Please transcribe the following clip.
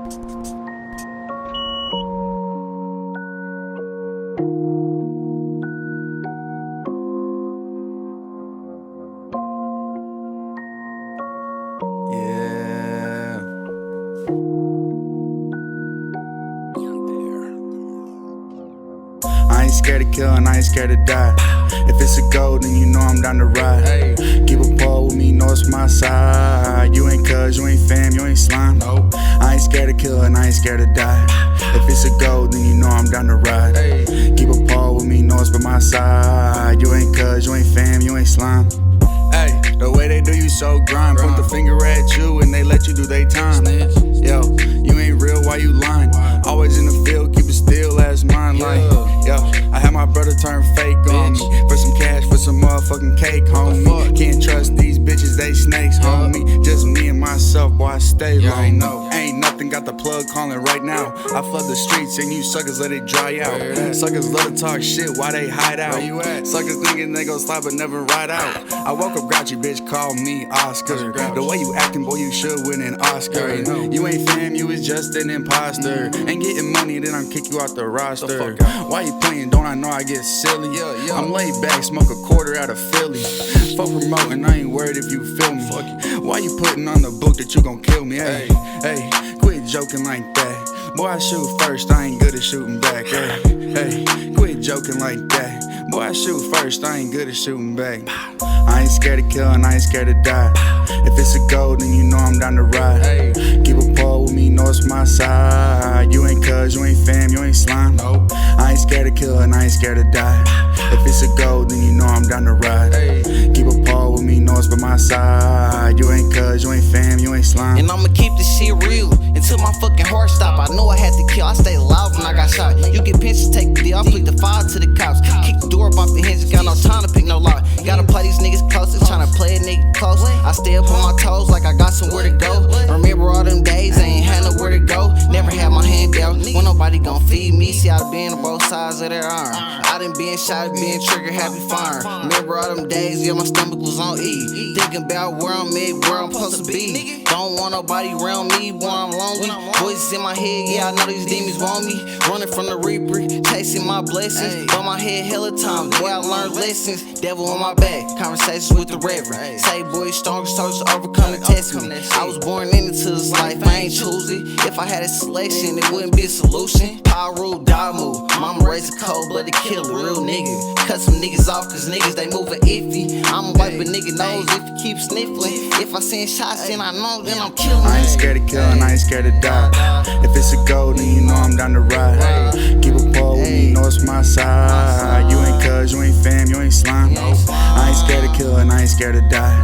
I ain't scared to kill and I ain't scared to die. If it's a goal, then you know I'm down to ride. Keep a pole with me, know it's my side. You ain't cuz, you ain't fam, you ain't slime. I ain't scared to kill and I ain't scared to die. If it's a goal, then you know I'm down to ride. Keep a pole with me, know it's by my side. You ain't cuz, you ain't fam, you ain't slime. Hey, the way they do you so grind. Point the finger at you and they let you do they time. Yo, you ain't real, why you lying? Always in the field, keep it still as mine. Like, yo, I had my brother turn fake on me for some cash, for some motherfucking cake, homie. Can't trust these bitches, they snakes, homie. Just me and myself, boy, I stay low. Ain't nothing, got the plug calling right now. I flood the streets and you suckers let it dry out. Suckers love to talk shit, why they hide out? Suckers thinking they gon' slide but never ride out. I woke up grouchy, bitch, call me Oscar. The way you acting, boy, you should win an Oscar. You ain't fam, you is just an imposter. Ain't getting money, then I'm kick you out the roster. Why you playing? Don't I know I get silly? I'm laid back, smoke a quarter out of Philly. Fuck promoting, I ain't worried if you feel me. Why you putting on the book that you gon' kill me? Hey, quit joking like that. Boy, I shoot first, I ain't good at shooting back. Hey, quit joking like that. Boy, I shoot first, I ain't good at shooting back. I ain't scared to kill and I ain't scared to die. If it's a goal, then you know I'm down to ride. Keep a pole with me, know it's my side. You ain't cuz, you ain't fam, you ain't slime. I ain't scared to kill and I ain't scared to die. If it's a goal, then you know I'm down to ride. Keep a pole with me, know it's by my side. You ain't cuz, you ain't fam, you ain't slime. And I'ma keep this shit real until my fucking heart stop. I know I had to kill, I stayed alive when I got shot. You get pinched, take the deal, I put the fire to the cops. Kick the door up off the hinges, got no time to pick no lock. Gotta play these niggas closer, tryna play a nigga close. I stay up on my toes like I got somewhere to go. Remember all them days, I ain't had nowhere to go. Never had my hand down, when nobody gon' feed me. See, I done been on both sides of their arm. I done been shot, been trigger, happy firing. Remember all them days, yeah, my stomach was on E. Thinking about where I'm at, where I'm supposed to be. Don't want nobody around me, boy, I'm lonely. Voices in my head, yeah, I know these demons want me. Running from the reaper, chasing my blessings. But my head hella times, boy, I learned lessons. Devil on my back, conversations with the reverend. Say, boy, strongest soldiers to overcome the testament. I was born into this life, I ain't choose it. If I had a selection, it wouldn't be a solution. Power rule, dog move. Mama raised a cold-blooded killer, real nigga. Cut some niggas off, cause niggas, they moving iffy. I'ma wipe a nigga nose if he keep sniffling. If I send shots and I know, then I'm killing. I ain't scared to kill and I ain't scared to die. If it's a goal, then you know I'm down to ride. Keep a pole with me, know it's my side. You ain't cuz, you ain't fam, you ain't slime. I ain't scared to kill and I ain't scared to die.